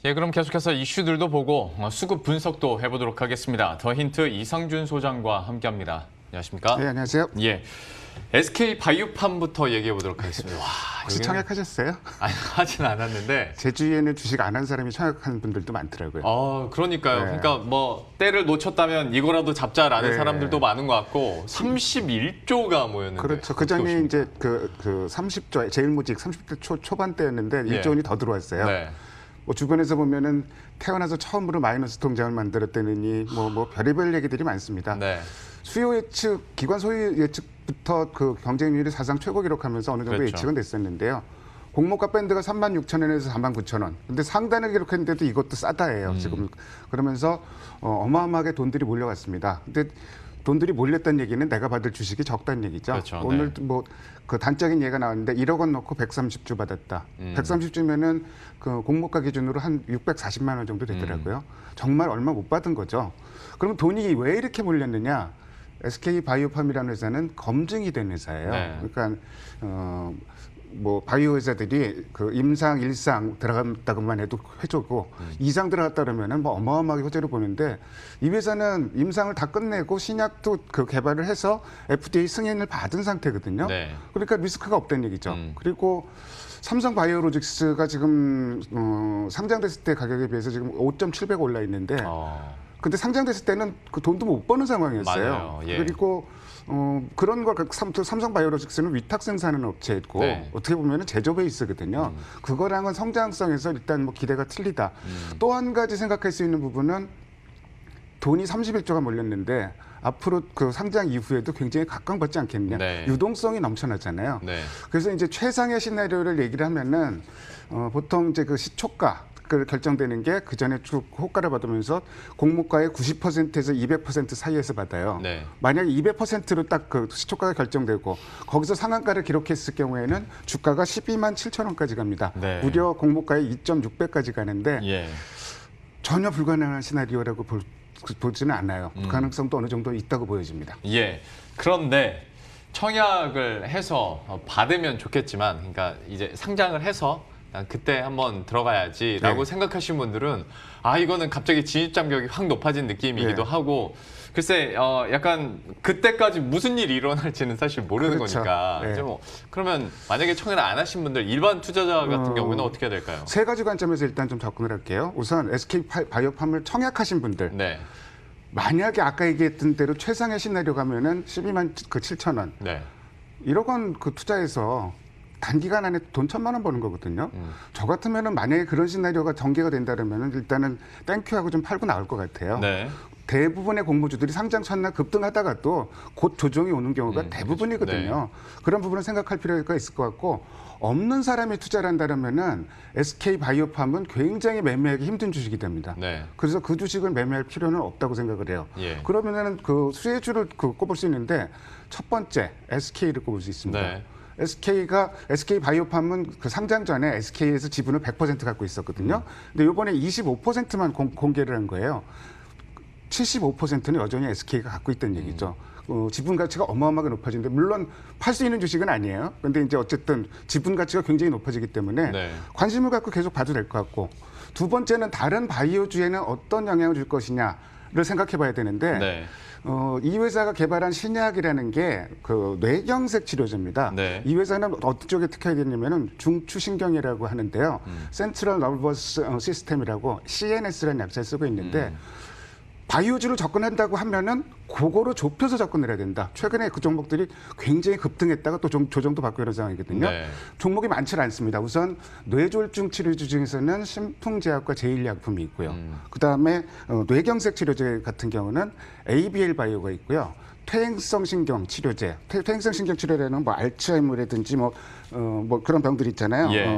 예, 그럼 계속해서 이슈들도 보고 수급 분석도 해보도록 하겠습니다. 더 힌트 이상준 소장과 함께합니다. 안녕하십니까? 네, 안녕하세요. 예, SK 바이오팜부터 얘기해 보도록 하겠습니다. 와, 혹시 여기는- 청약하셨어요? 아니, 하진 않았는데. 제 주위에는 주식 안 한 사람이 청약하는 분들도 많더라고요. 그러니까요. 네. 그러니까 뭐 때를 놓쳤다면 이거라도 잡자라는 네. 사람들도 많은 것 같고 31조가 모였는데. 그렇죠. 그 전에 이제 그 30조 제일모직 30대 초반 때였는데 예. 1조 원이 더 들어왔어요. 네. 뭐 주변에서 보면은 태어나서 처음으로 마이너스 통장을 만들었다느니 뭐 별의별 얘기들이 많습니다. 네. 수요 예측, 기관 소요 예측부터 그 경쟁률이 사상 최고 기록하면서 어느 정도 그렇죠. 예측은 됐었는데요. 공모가 밴드가 36,000원에서 49,000원. 근데 상단을 기록했는데도 이것도 싸다예요. 지금 그러면서 어마어마하게 돈들이 몰려갔습니다. 근데 돈들이 몰렸다는 얘기는 내가 받을 주식이 적다는 얘기죠. 그렇죠. 오늘 네. 뭐 그 단적인 예가 나왔는데 1억 원 넣고 130주 받았다. 130주면은 그 공모가 기준으로 한 640만 원 정도 되더라고요. 정말 얼마 못 받은 거죠. 그럼 돈이 왜 이렇게 몰렸느냐? SK 바이오팜이라는 회사는 검증이 된 회사예요. 네. 그러니까 뭐 바이오 회사들이 그 임상, 일상 들어간다고만 해도 회조고 이상 들어갔다 그러면은 뭐 어마어마하게 호재를 보는데 이 회사는 임상을 다 끝내고 신약도 그 개발을 해서 FDA 승인을 받은 상태거든요. 네. 그러니까 리스크가 없다는 얘기죠. 그리고 삼성 바이오로직스가 지금 상장됐을 때 가격에 비해서 지금 5.7배 올라 있는데 근데 상장됐을 때는 그 돈도 못 버는 상황이었어요. 맞아요. 예. 그리고 그런 걸 삼성 바이오로직스는 위탁 생산하는 업체였고 네. 어떻게 보면 제조 베이스거든요. 그거랑은 성장성에서 일단 뭐 기대가 틀리다. 또 한 가지 생각할 수 있는 부분은 돈이 31조가 몰렸는데 앞으로 그 상장 이후에도 굉장히 각광받지 않겠느냐. 네. 유동성이 넘쳐나잖아요. 네. 그래서 이제 최상의 시나리오를 얘기를 하면은 보통 이제 그 시초가 그 결정되는 게 그 전에 쭉 호가를 받으면서 공모가의 90%에서 200% 사이에서 받아요. 네. 만약에 200%로 딱 그 시초가가 결정되고 거기서 상한가를 기록했을 경우에는 주가가 12만 7천 원까지 갑니다. 네. 무려 공모가의 2.6배까지 가는데 예. 전혀 불가능한 시나리오라고 보지는 않아요. 가능성도 어느 정도 있다고 보여집니다. 예. 그런데 청약을 해서 받으면 좋겠지만, 그러니까 이제 상장을 해서 난 그때 한번 들어가야지라고 네. 생각하시는 분들은 이거는 갑자기 진입 장벽이 확 높아진 느낌이기도 네. 하고, 글쎄 약간 그때까지 무슨 일이 일어날지는 사실 모르는 그렇죠. 거니까. 네. 이제 뭐 그러면 만약에 청약을 안 하신 분들, 일반 투자자 같은 경우에는 어떻게 해야 될까요? 세 가지 관점에서 일단 좀 접근을 할게요. 우선 SK 바이오팜을 청약하신 분들. 네. 만약에 아까 얘기했던 대로 최상의 시나리오 가면은 12만 7천 원. 네. 1억 원 그 투자해서 단기간 안에 돈 1,000만 원 버는 거거든요. 저 같으면은 만약에 그런 시나리오가 전개가 된다면은 일단은 땡큐하고 좀 팔고 나올 것 같아요. 네. 대부분의 공모주들이 상장 첫날 급등하다가도 곧 조정이 오는 경우가 대부분이거든요. 그런 부분을 생각할 필요가 있을 것 같고 없는 사람이 투자를 한다면은 SK 바이오팜은 굉장히 매매하기 힘든 주식이 됩니다. 네. 그래서 그 주식을 매매할 필요는 없다고 생각을 해요. 예. 그러면은 그 수혜주를 꼽을 수 있는데 첫 번째 SK를 꼽을 수 있습니다. 네. SK 바이오팜은 그 상장 전에 SK에서 지분을 100% 갖고 있었거든요. 근데 이번에 25%만 공개를 한 거예요. 75%는 여전히 SK가 갖고 있다는 얘기죠. 지분 가치가 어마어마하게 높아지는데 물론 팔 수 있는 주식은 아니에요. 근데 이제 어쨌든 지분 가치가 굉장히 높아지기 때문에 네. 관심을 갖고 계속 봐도 될 것 같고 두 번째는 다른 바이오주에는 어떤 영향을 줄 것이냐를 생각해 봐야 되는데 네. 이 회사가 개발한 신약이라는 게 그 뇌경색 치료제입니다. 네. 이 회사는 어떤 쪽에 특화가 되냐면은 중추신경이라고 하는데요. 센트럴 너버스 시스템이라고 CNS라는 약자를 쓰고 있는데 바이오주를 접근한다고 하면은 그거로 좁혀서 접근을 해야 된다. 최근에 그 종목들이 굉장히 급등했다가 또 조정도 받고 이런 상황이거든요. 네. 종목이 많지 않습니다. 우선 뇌졸중 치료제 중에서는 신풍제약과 제일약품이 있고요. 그다음에 뇌경색 치료제 같은 경우는 ABL 바이오가 있고요. 퇴행성 신경 치료제, 퇴행성 신경 치료제는 뭐 알츠하이머라든지 뭐 그런 병들 있잖아요. 예.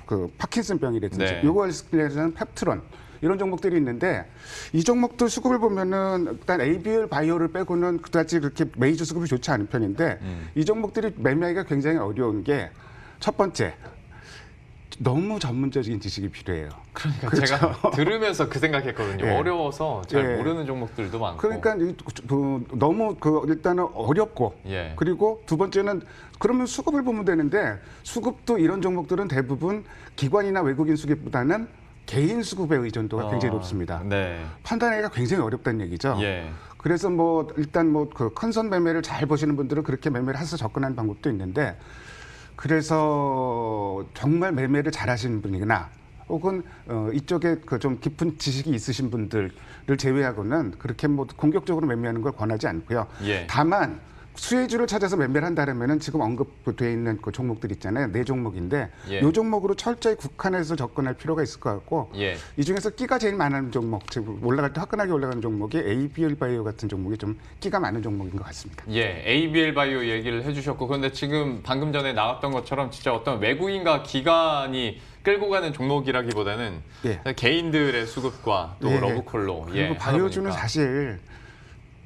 그 파킨슨병이라든지 네. 요걸 위해서는 펩트론 이런 종목들이 있는데 이 종목들 수급을 보면은 일단 ABL 바이오를 빼고는 그다지 그렇게 메이저 수급이 좋지 않은 편인데 이 종목들이 매매하기가 굉장히 어려운 게 첫 번째 너무 전문적인 지식이 필요해요. 그러니까 그렇죠? 제가 들으면서 그 생각했거든요. 예. 어려워서 잘 예. 모르는 종목들도 많고. 그러니까 너무 일단은 어렵고 예. 그리고 두 번째는 그러면 수급을 보면 되는데 수급도 이런 종목들은 대부분 기관이나 외국인 수급보다는 개인 수급의 의존도가 굉장히 높습니다. 네. 판단하기가 굉장히 어렵다는 얘기죠. 예. 그래서 뭐 일단 뭐 그 컨선 매매를 잘 보시는 분들은 그렇게 매매를 해서 접근하는 방법도 있는데, 그래서 정말 매매를 잘 하시는 분이거나 혹은 이쪽에 그 좀 깊은 지식이 있으신 분들을 제외하고는 그렇게 뭐 공격적으로 매매하는 걸 권하지 않고요. 예. 다만 수혜주를 찾아서 매매를 한다면은 지금 언급되어 있는 그 종목들 있잖아요. 네 종목인데 예. 이 종목으로 철저히 국한해서 접근할 필요가 있을 것 같고, 예. 이 중에서 끼가 제일 많은 종목, 즉 올라갈 때 화끈하게 올라가는 종목이 ABL 바이오 같은 종목이 좀 끼가 많은 종목인 것 같습니다. 예, ABL 바이오 얘기를 해주셨고, 그런데 지금 방금 전에 나왔던 것처럼 진짜 어떤 외국인과 기관이 끌고 가는 종목이라기보다는 예. 개인들의 수급과 또 예. 러브콜로 그리고 하다 바이오주는 보니까. 사실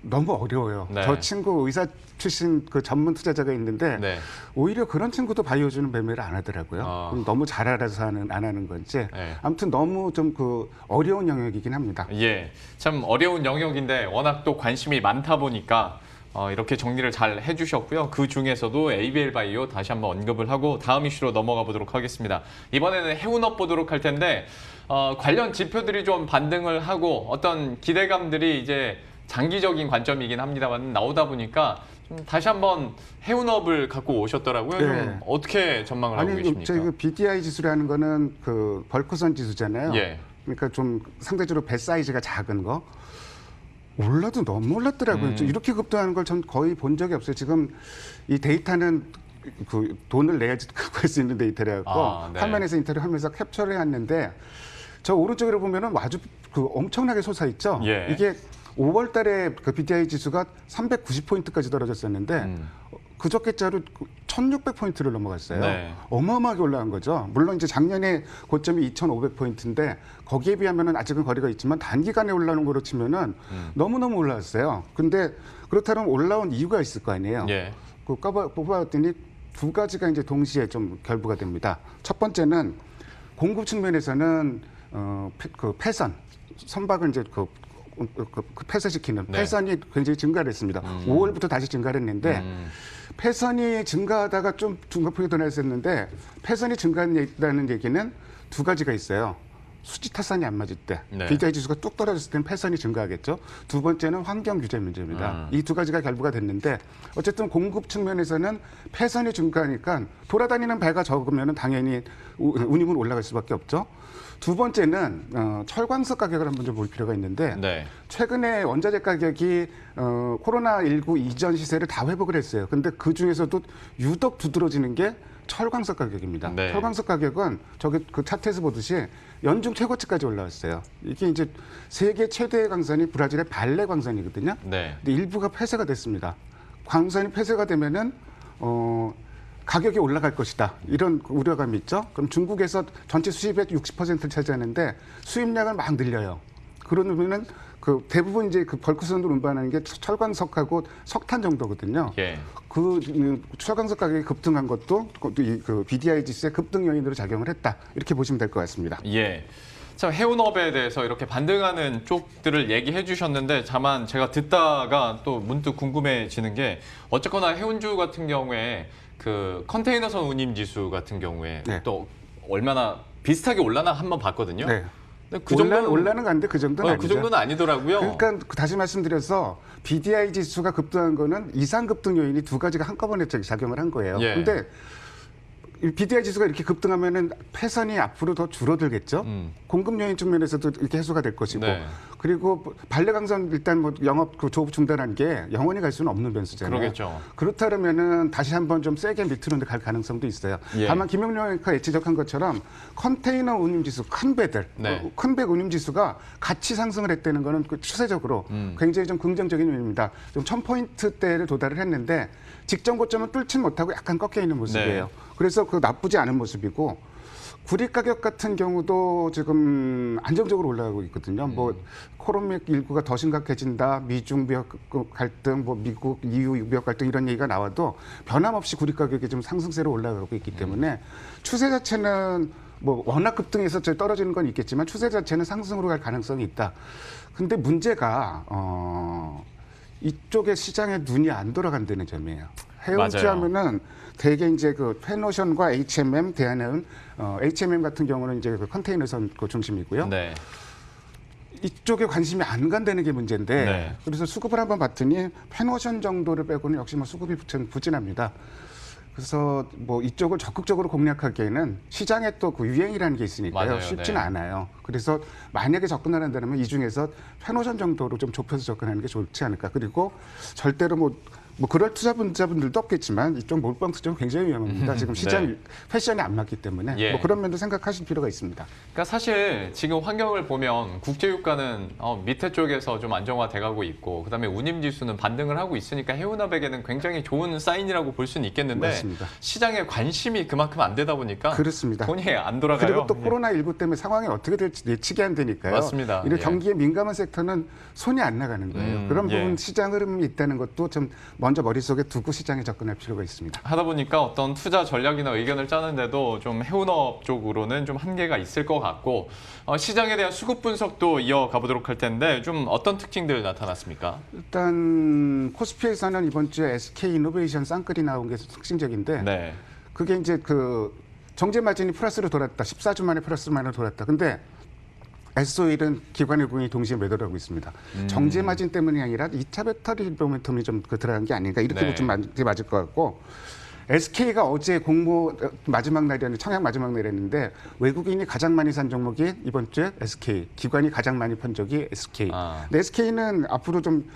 너무 어려워요. 네. 저 친구 의사 출신 그 전문 투자자가 있는데 네. 오히려 그런 친구도 바이오주는 매매를 안 하더라고요. 그럼 너무 잘 알아서 안 하는 건지. 네. 아무튼 너무 좀 그 어려운 영역이긴 합니다. 예, 참 어려운 영역인데 워낙 또 관심이 많다 보니까 이렇게 정리를 잘 해주셨고요. 그 중에서도 ABL 바이오 다시 한번 언급을 하고 다음 이슈로 넘어가 보도록 하겠습니다. 이번에는 해운업 보도록 할 텐데 관련 지표들이 좀 반등을 하고 어떤 기대감들이 이제 장기적인 관점이긴 합니다만 나오다 보니까 좀 다시 한번 해운업을 갖고 오셨더라고요. 네. 좀 어떻게 전망을 하고 계십니까? 저희 그 BDI 지수라는 거는 그 벌크선 지수잖아요. 예. 그러니까 좀 상대적으로 배 사이즈가 작은 거. 올라도 너무 올랐더라고요. 좀 이렇게 급등하는 걸 전 거의 본 적이 없어요. 지금 이 데이터는 그 돈을 내야지 할 수 있는 데이터라고 네. 화면에서 인터뷰 하면서 캡처를 해왔는데, 저 오른쪽으로 보면은 아주 그 엄청나게 솟아있죠. 예. 이게 5월 달에 그 BDI 지수가 390포인트까지 떨어졌었는데 그저께자로 1600포인트를 넘어갔어요. 네. 어마어마하게 올라간 거죠. 물론 이제 작년에 고점이 2500포인트인데 거기에 비하면은 아직은 거리가 있지만 단기간에 올라오는 거로 치면은 너무너무 올라왔어요. 근데 그렇다면 올라온 이유가 있을 거 아니에요. 예. 그 뽑아봤더니 두 가지가 이제 동시에 좀 결부가 됩니다. 첫 번째는 공급 측면에서는 그 폐선, 선박을 이제 그 폐쇄시키는 네. 폐선이 굉장히 증가를 했습니다. 5월부터 다시 증가를 했는데 폐선이 증가하다가 좀 중간폭이 더 났었는데, 폐선이 증가한다는 얘기는 두 가지가 있어요. 수지 타산이 안 맞을 때, 네. BDI 지수가 뚝 떨어졌을 때는 폐선이 증가하겠죠. 두 번째는 환경 규제 문제입니다. 이 두 가지가 결부가 됐는데, 어쨌든 공급 측면에서는 폐선이 증가하니까 돌아다니는 배가 적으면 당연히 운임은 올라갈 수밖에 없죠. 두 번째는 철광석 가격을 한번 좀 볼 필요가 있는데, 네. 최근에 원자재 가격이 코로나19 이전 시세를 다 회복을 했어요. 근데 그 중에서도 유독 두드러지는 게 철광석 가격입니다. 네. 철광석 가격은 저기 그 차트에서 보듯이 연중 최고치까지 올라왔어요. 이게 이제 세계 최대의 광선이 브라질의 발레 광선이거든요. 네. 근데 일부가 폐쇄가 됐습니다. 광선이 폐쇄가 되면은 가격이 올라갈 것이다, 이런 우려감이 있죠. 그럼 중국에서 전체 수입의 60%를 차지하는데 수입량을 막 늘려요. 그러면은 그 대부분 이제 그 벌크선으로 운반하는 게 철광석하고 석탄 정도거든요. 예. 그 철광석 가격이 급등한 것도 그 BDI 지수의 급등 요인으로 작용을 했다, 이렇게 보시면 될 것 같습니다. 예. 참 해운업에 대해서 이렇게 반등하는 쪽들을 얘기해 주셨는데, 다만 제가 듣다가 또 문득 궁금해지는 게, 어쨌거나 해운주 같은 경우에 그 컨테이너선 운임 지수 같은 경우에 네. 또 얼마나 비슷하게 올라나 한번 봤거든요. 네. 근데 그 정도는 올라는 건데 그 정도는 아니죠. 그 정도는 아니더라고요. 그러니까 다시 말씀드려서 BDI 지수가 급등한 거는 이상 급등 요인이 두 가지가 한꺼번에 작용을 한 거예요. 예. 근데 이 BDI 지수가 이렇게 급등하면은 폐선이 앞으로 더 줄어들겠죠. 공급 요인 측면에서도 이렇게 해소가 될 것이고, 네. 그리고 발레강선 일단 뭐 영업 그 조업 중단한 게 영원히 갈 수는 없는 변수잖아요. 그러겠죠. 그렇다면은 다시 한번 좀 세게 밑으로 갈 가능성도 있어요. 예. 다만 김영룡이가 예측한 것처럼 컨테이너 운임 지수, 큰 배들, 네. 큰 배 운임 지수가 같이 상승을 했다는 거는 그 추세적으로 굉장히 좀 긍정적인 요인입니다. 좀 1000포인트대를 도달을 했는데 직전 고점은 뚫지 못하고 약간 꺾여 있는 모습이에요. 네. 그래서 그 나쁘지 않은 모습이고, 구리 가격 같은 경우도 지금 안정적으로 올라가고 있거든요. 뭐 코로나19가 더 심각해진다, 미중 무역 갈등, 뭐 미국 EU 무역 갈등 이런 얘기가 나와도 변함없이 구리 가격이 좀 상승세로 올라가고 있기 때문에 추세 자체는 뭐 워낙 급등해서 떨어지는 건 있겠지만 추세 자체는 상승으로 갈 가능성이 있다. 근데 문제가 이쪽에 시장에 눈이 안 돌아간다는 점이에요. 해운지 맞아요. 하면은 대개 이제 그 페노션과 HMM, 대한해운, HMM 같은 경우는 이제 그 컨테이너선 그 중심이고요. 네. 이쪽에 관심이 안 간다는 게 문제인데 네. 그래서 수급을 한번 봤더니 페노션 정도를 빼고는 역시 뭐 수급이 부진합니다. 그래서 뭐 이쪽을 적극적으로 공략하기에는 시장에 또 그 유행이라는 게 있으니까요. 맞아요. 쉽지는 네. 않아요. 그래서 만약에 접근하는다면 이 중에서 페노션 정도로 좀 좁혀서 접근하는 게 좋지 않을까. 그리고 절대로 뭐 그럴 투자분들도 없겠지만 이쪽 몰빵 투자는 굉장히 위험합니다. 지금 시장 네. 패션이 안 맞기 때문에 예. 뭐 그런 면도 생각하실 필요가 있습니다. 그러니까 사실 지금 환경을 보면 국제유가는 밑에 쪽에서 좀 안정화돼가고 있고 그다음에 운임지수는 반등을 하고 있으니까 해운업에게는 굉장히 좋은 사인이라고 볼 수는 있겠는데 맞습니다. 시장에 관심이 그만큼 안 되다 보니까 그렇습니다. 돈이 안 돌아가요. 그리고 또 예. 코로나19 때문에 상황이 어떻게 될지 예측이 안 되니까요. 맞습니다. 이런 예. 경기에 민감한 섹터는 손이 안 나가는 거예요. 그런 부분 예. 시장 흐름이 있다는 것도 좀 먼저 머릿속에 두고 시장에 접근할 필요가 있습니다. 하다 보니까 어떤 투자 전략이나 의견을 짜는데도 좀 해운업 쪽으로는 좀 한계가 있을 것 같고 시장에 대한 수급 분석도 이어가 보도록 할 텐데 좀 어떤 특징들 나타났습니까? 일단 코스피에서는 이번 주에 SK 이노베이션 쌍끌이 나온 게 특징적인데 네. 그게 이제 그 정제 마진이 플러스로 돌았다. 14주 만에 플러스만으로 돌았다. 근데 SO일은 기관일공이 동시에 매도를 하고 있습니다. 정제 마진 때문이 아니라 2차 배터리 모멘텀이 좀 들어간 게 아닌가 이렇게 네. 좀 맞을 것 같고 SK가 어제 공모 마지막 날이었는데 청약 마지막 날이었는데 외국인이 가장 많이 산 종목이 이번 주에 SK, 기관이 가장 많이 판 적이 SK. 아. 근데 SK는 앞으로 좀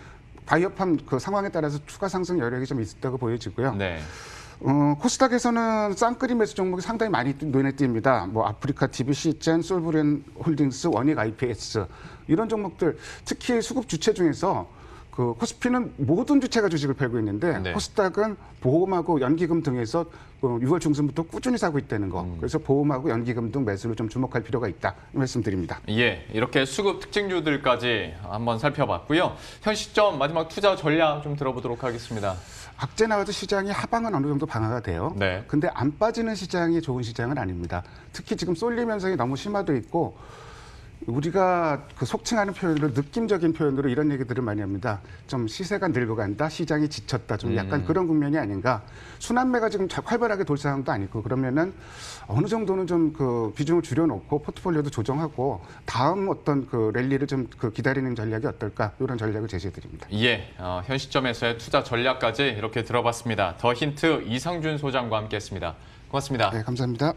바이오팜 그 상황에 따라서 추가 상승 여력이 좀 있다고 보여지고요. 네. 코스닥에서는 쌍끌이 매수 종목이 상당히 많이 눈에 띕니다. 뭐 아프리카 TV, 시젠, 솔브렌 홀딩스, 원익 IPS 이런 종목들 특히 수급 주체 중에서 그 코스피는 모든 주체가 주식을 팔고 있는데 네. 코스닥은 보험하고 연기금 등에서 6월 중순부터 꾸준히 사고 있다는 거. 그래서 보험하고 연기금 등 매수를 좀 주목할 필요가 있다 이 말씀드립니다. 예, 이렇게 수급 특징주들까지 한번 살펴봤고요. 현 시점 마지막 투자 전략 좀 들어보도록 하겠습니다. 악재 나와도 시장이 하방은 어느 정도 방어가 돼요. 네. 근데 안 빠지는 시장이 좋은 시장은 아닙니다. 특히 지금 쏠림 현상이 너무 심화돼 있고 우리가 그 속칭하는 표현으로 느낌적인 표현으로 이런 얘기들을 많이 합니다. 좀 시세가 늙어간다, 시장이 지쳤다, 좀 약간 그런 국면이 아닌가. 순환매가 지금 활발하게 돌 상황도 아니고 그러면은 어느 정도는 좀 그 비중을 줄여놓고 포트폴리오도 조정하고 다음 어떤 그 랠리를 좀 그 기다리는 전략이 어떨까 이런 전략을 제시해드립니다. 예, 현 시점에서의 투자 전략까지 이렇게 들어봤습니다. 더 힌트 이상준 소장과 함께했습니다. 고맙습니다. 네, 감사합니다.